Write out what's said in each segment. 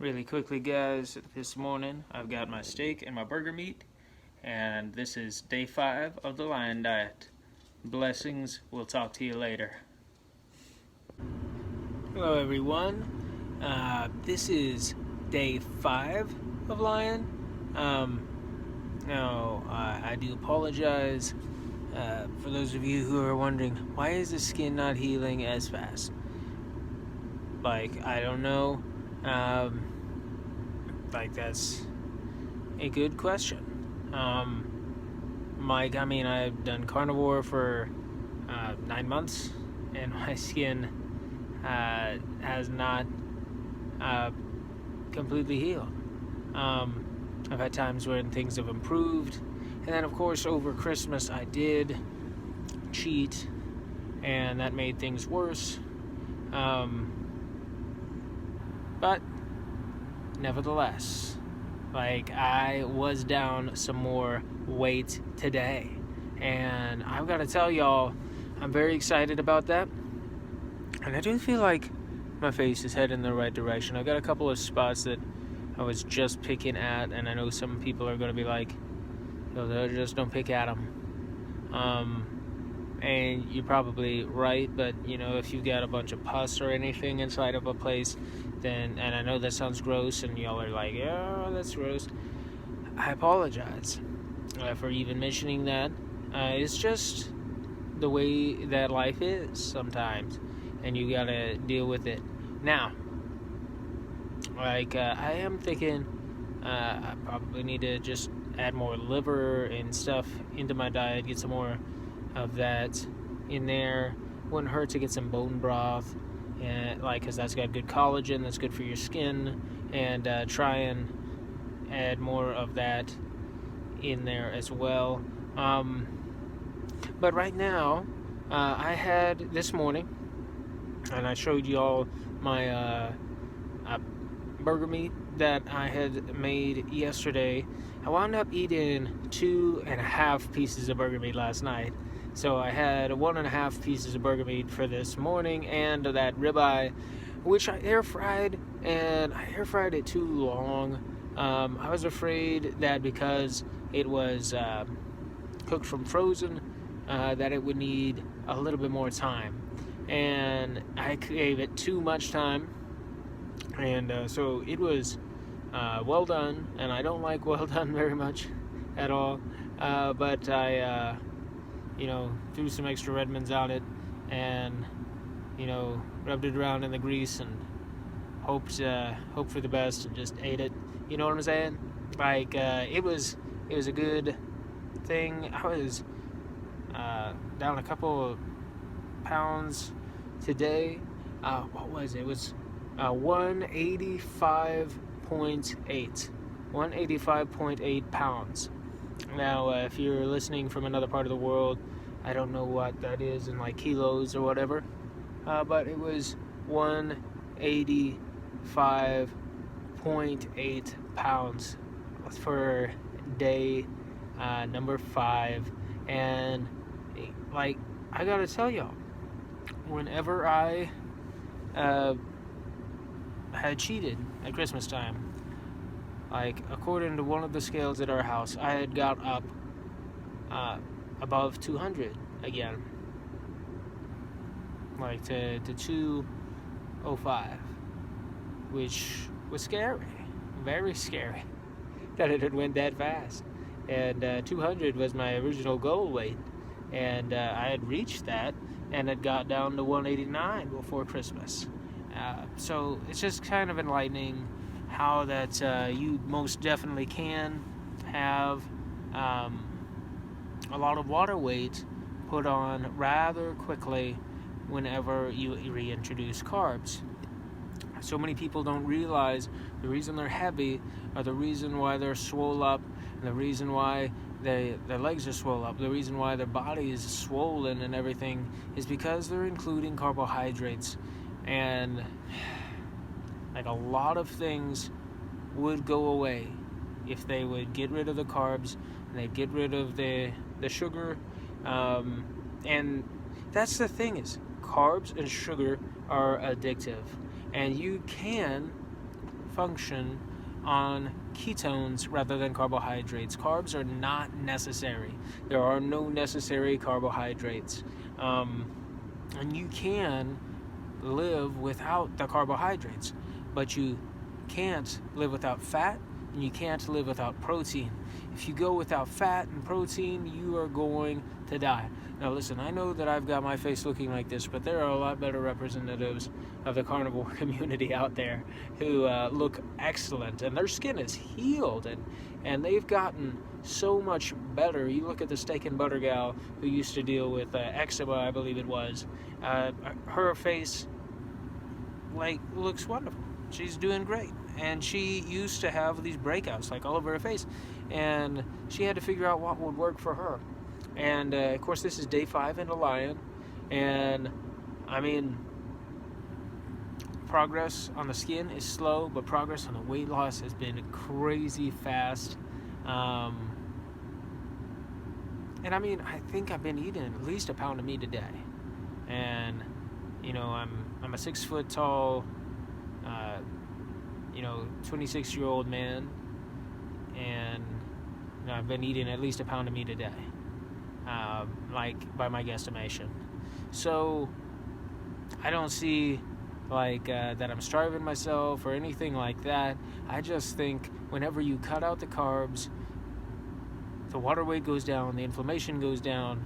Really quickly, guys, this morning I've got my steak and my burger meat, and this is day 5 of the Lion Diet. Blessings, we'll talk to you later. Hello, everyone. This is day 5 of Lion. I do apologize for those of you who are wondering, why is the skin not healing as fast? I don't know. That's a good question. I've done carnivore for 9 months, and my skin has not completely healed. I've had times when things have improved, and then, of course, over Christmas I did cheat, and that made things worse. But nevertheless, I was down some more weight today, and I've got to tell y'all, I'm very excited about that, and I do feel like my face is heading in the right direction. I've got a couple of spots that I was just picking at, and I know some people are going to be like, just don't pick at them. And you're probably right, but if you've got a bunch of pus or anything inside of a place, then, and I know that sounds gross, and y'all are like, yeah, that's gross. I apologize for even mentioning that. It's just the way that life is sometimes, and you gotta deal with it. Now, I am thinking I probably need to just add more liver and stuff into my diet, get some more of that in there. Wouldn't hurt to get some bone broth, and because that's got good collagen, that's good for your skin, and try and add more of that in there as well. But right now, I had this morning, and I showed you all my burger meat that I had made yesterday. I wound up eating 2.5 pieces of burger meat last night. So I had 1.5 pieces of burger meat for this morning, and that ribeye, which I air fried, and I air fried it too long. I was afraid that because it was cooked from frozen, that it would need a little bit more time, and I gave it too much time, and so it was well done, and I don't like well done very much at all, but I threw some extra Redmonds on it, and rubbed it around in the grease, and hoped for the best, and just ate it. You know what I'm saying? It was a good thing. I was down a couple of pounds today. What was it? It was 185.8 pounds. Now, if you're listening from another part of the world, I don't know what that is in kilos or whatever, but it was 185.8 pounds for day number 5. And I gotta tell y'all, whenever I had cheated at Christmas time, according to one of the scales at our house, I had got up above 200 again, to 205, which was scary, very scary, that it had went that fast. And 200 was my original goal weight, and I had reached that, and it got down to 189 before Christmas. So it's just kind of enlightening how that you most definitely can have a lot of water weight put on rather quickly whenever you reintroduce carbs. So many people don't realize the reason they're heavy, or the reason why they're swole up, and the reason why their legs are swole up, the reason why their body is swollen and everything, is because they're including carbohydrates. And a lot of things would go away if they would get rid of the carbs, and they'd get rid of the sugar. And that's the thing, is carbs and sugar are addictive, and you can function on ketones rather than carbohydrates. Carbs are not necessary. There are no necessary carbohydrates. And you can live without the carbohydrates, but you can't live without fat, and you can't live without protein. If you go without fat and protein, you are going to die. Now listen, I know that I've got my face looking like this, but there are a lot better representatives of the carnivore community out there who look excellent, and their skin is healed, and they've gotten so much better. You look at the steak and butter gal who used to deal with eczema, I believe it was. Her face looks wonderful. She's doing great, and she used to have these breakouts all over her face, and she had to figure out what would work for her. And of course, this is day 5 in Lion, and I mean, progress on the skin is slow, but progress on the weight loss has been crazy fast. And I mean, I think I've been eating at least a pound of meat a day, and I'm a 6 foot tall 26-year-old man, and I've been eating at least a pound of meat a day, by my guesstimation. So I don't see that I'm starving myself or anything like that. I just think whenever you cut out the carbs, the water weight goes down, the inflammation goes down,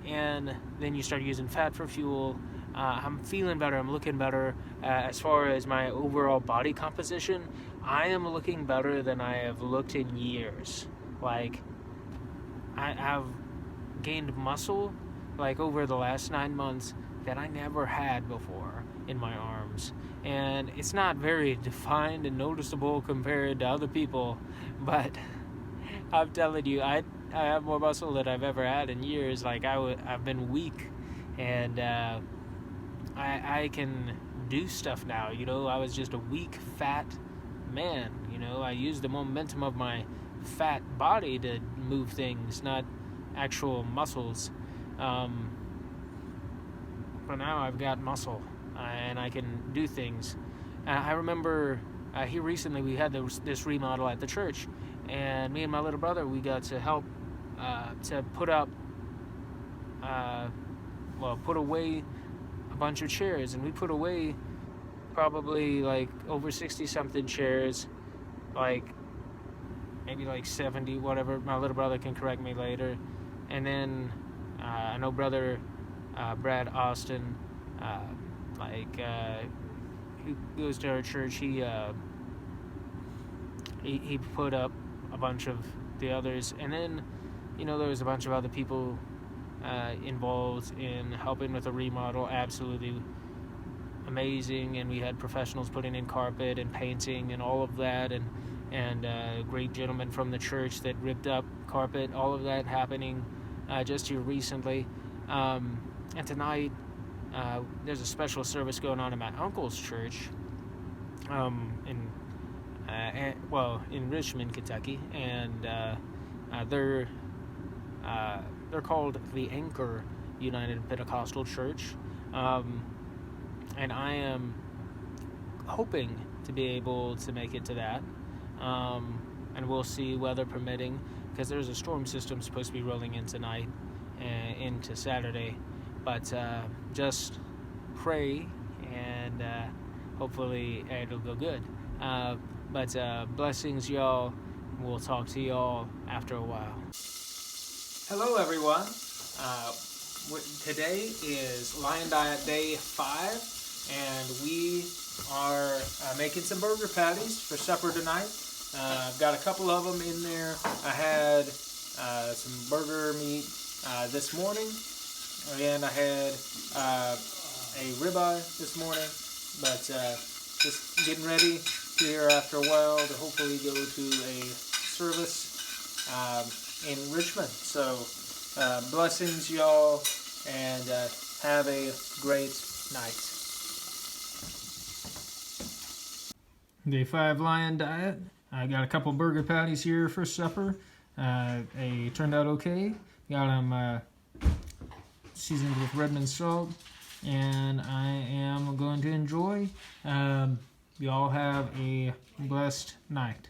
and then you start using fat for fuel. I'm feeling better, I'm looking better. As far as my overall body composition, I am looking better than I have looked in years. I've gained muscle over the last 9 months that I never had before in my arms. And it's not very defined and noticeable compared to other people, but I'm telling you, I have more muscle than I've ever had in years. I've been weak, and I can do stuff now. I was just a weak, fat man. I used the momentum of my fat body to move things, not actual muscles. But now I've got muscle, and I can do things. I remember here recently we had this remodel at the church, and me and my little brother, we got to help to put away a bunch of chairs, and we put away probably over 60 something chairs, maybe 70, whatever. My little brother can correct me later. And then I know brother Brad Austin, who goes to our church, he put up a bunch of the others, and then there was a bunch of other people involved in helping with the remodel. Absolutely amazing. And we had professionals putting in carpet and painting and all of that, and a great gentleman from the church that ripped up carpet. All of that happening just here recently. And tonight there's a special service going on in my uncle's church in Richmond, Kentucky, and they're called the Anchor United Pentecostal Church, and I am hoping to be able to make it to that, and we'll see, weather permitting, because there's a storm system supposed to be rolling in tonight into Saturday. But just pray, and hopefully it'll go good. But blessings, y'all. We'll talk to y'all after a while. Hello, everyone. Today is Lion Diet Day 5, and we are making some burger patties for supper tonight. I've got a couple of them in there. I had some burger meat this morning, and I had a ribeye this morning, but just getting ready here after a while to hopefully go to a service in Richmond. So blessings, y'all, and have a great night. Day 5 Lion Diet. I got a couple burger patties here for supper. They turned out okay. Got them seasoned with Redmond salt, and I am going to enjoy You all have a blessed night.